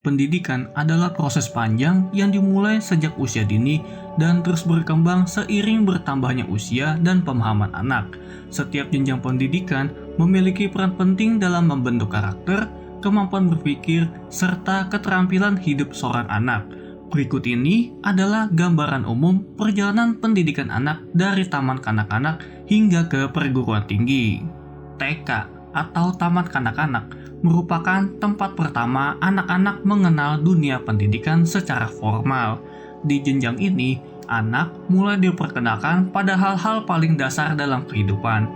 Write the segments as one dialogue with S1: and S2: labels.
S1: Pendidikan adalah proses panjang yang dimulai sejak usia dini dan terus berkembang seiring bertambahnya usia dan pemahaman anak. Setiap jenjang pendidikan memiliki peran penting dalam membentuk karakter, kemampuan berpikir, serta keterampilan hidup seorang anak. Berikut ini adalah gambaran umum perjalanan pendidikan anak dari taman kanak-kanak hingga ke perguruan tinggi. TK atau Taman Kanak-kanak merupakan tempat pertama anak-anak mengenal dunia pendidikan secara formal. Di jenjang ini, anak mulai diperkenalkan pada hal-hal paling dasar dalam kehidupan.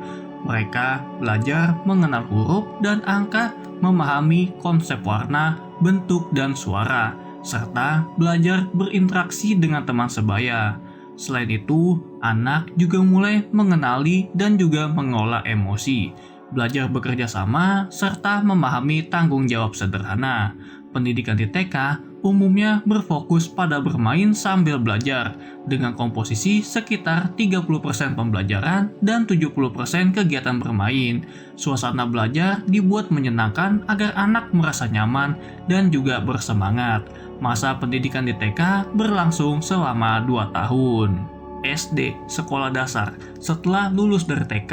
S1: Mereka belajar mengenal huruf dan angka, memahami konsep warna, bentuk, dan suara, serta belajar berinteraksi dengan teman sebaya. Selain itu, anak juga mulai mengenali dan juga mengolah emosi, belajar bekerja sama, serta memahami tanggung jawab sederhana. Pendidikan di TK umumnya berfokus pada bermain sambil belajar, dengan komposisi sekitar 30% pembelajaran dan 70% kegiatan bermain. Suasana belajar dibuat menyenangkan agar anak merasa nyaman dan juga bersemangat. Masa pendidikan di TK berlangsung selama 2 tahun. SD, sekolah dasar. Setelah lulus dari TK,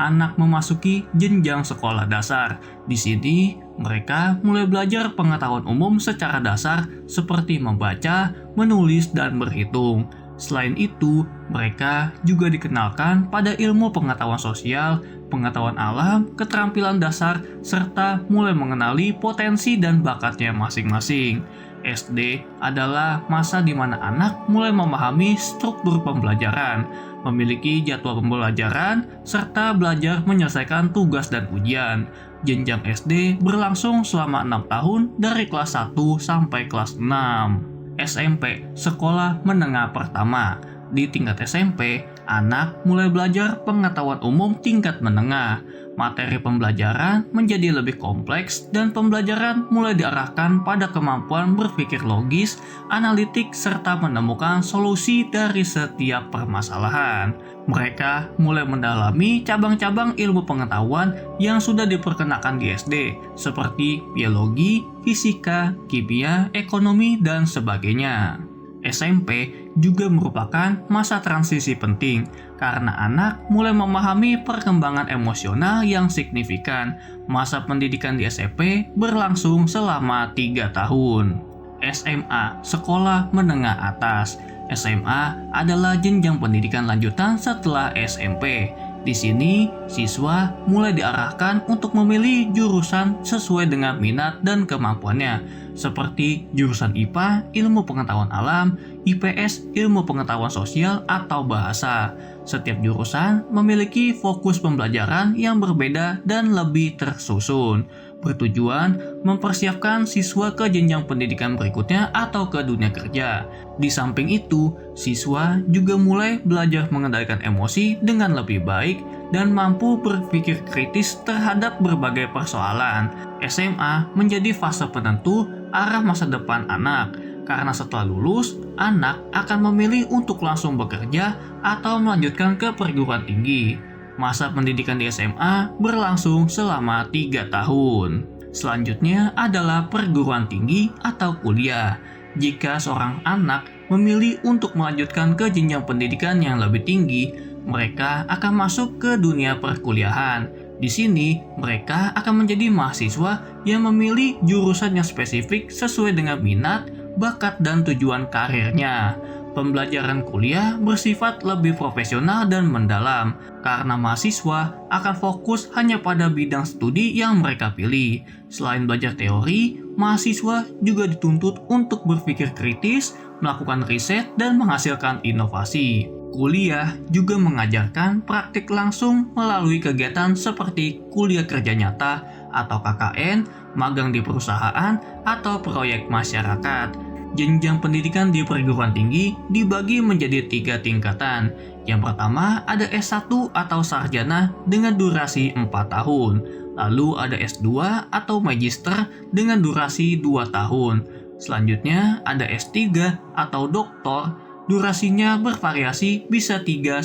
S1: anak memasuki jenjang sekolah dasar. Di sini, mereka mulai belajar pengetahuan umum secara dasar seperti membaca, menulis, dan berhitung. Selain itu, mereka juga dikenalkan pada ilmu pengetahuan sosial, pengetahuan alam, keterampilan dasar, serta mulai mengenali potensi dan bakatnya masing-masing. SD adalah masa di mana anak mulai memahami struktur pembelajaran, memiliki jadwal pembelajaran, serta belajar menyelesaikan tugas dan ujian. Jenjang SD berlangsung selama 6 tahun dari kelas 1 sampai kelas 6. SMP, sekolah menengah pertama. Di tingkat SMP, anak mulai belajar pengetahuan umum tingkat menengah. Materi pembelajaran menjadi lebih kompleks dan pembelajaran mulai diarahkan pada kemampuan berpikir logis, analitik, serta menemukan solusi dari setiap permasalahan. Mereka mulai mendalami cabang-cabang ilmu pengetahuan yang sudah diperkenalkan di SD, seperti biologi, fisika, kimia, ekonomi, dan sebagainya. SMP juga merupakan masa transisi penting karena anak mulai memahami perkembangan emosional yang signifikan. Masa pendidikan di SMP berlangsung selama 3 tahun. SMA, sekolah menengah atas. SMA adalah jenjang pendidikan lanjutan setelah SMP. Di sini, siswa mulai diarahkan untuk memilih jurusan sesuai dengan minat dan kemampuannya, seperti jurusan IPA, ilmu pengetahuan alam, IPS, ilmu pengetahuan sosial, atau bahasa. Setiap jurusan memiliki fokus pembelajaran yang berbeda dan lebih tersusun, bertujuan mempersiapkan siswa ke jenjang pendidikan berikutnya atau ke dunia kerja. Di samping itu, siswa juga mulai belajar mengendalikan emosi dengan lebih baik dan mampu berpikir kritis terhadap berbagai persoalan. SMA menjadi fase penentu arah masa depan anak, karena setelah lulus, anak akan memilih untuk langsung bekerja atau melanjutkan ke perguruan tinggi. Masa pendidikan di SMA berlangsung selama 3 tahun. Selanjutnya adalah perguruan tinggi atau kuliah. Jika seorang anak memilih untuk melanjutkan ke jenjang pendidikan yang lebih tinggi, mereka akan masuk ke dunia perkuliahan. Di sini, mereka akan menjadi mahasiswa yang memilih jurusan yang spesifik sesuai dengan minat, bakat, dan tujuan karirnya. Pembelajaran kuliah bersifat lebih profesional dan mendalam, karena mahasiswa akan fokus hanya pada bidang studi yang mereka pilih. Selain belajar teori, mahasiswa juga dituntut untuk berpikir kritis, melakukan riset, dan menghasilkan inovasi. Kuliah juga mengajarkan praktik langsung melalui kegiatan seperti kuliah kerja nyata atau KKN, magang di perusahaan, atau proyek masyarakat. Jenjang pendidikan di perguruan tinggi dibagi menjadi 3 tingkatan. Yang pertama ada S1 atau sarjana dengan durasi 4 tahun. Lalu ada S2 atau magister dengan durasi 2 tahun. Selanjutnya ada S3 atau doktor Durasinya bervariasi bisa 3-5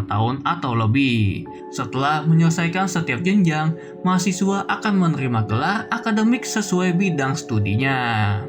S1: tahun atau lebih. Setelah menyelesaikan setiap jenjang, mahasiswa akan menerima gelar akademik sesuai bidang studinya.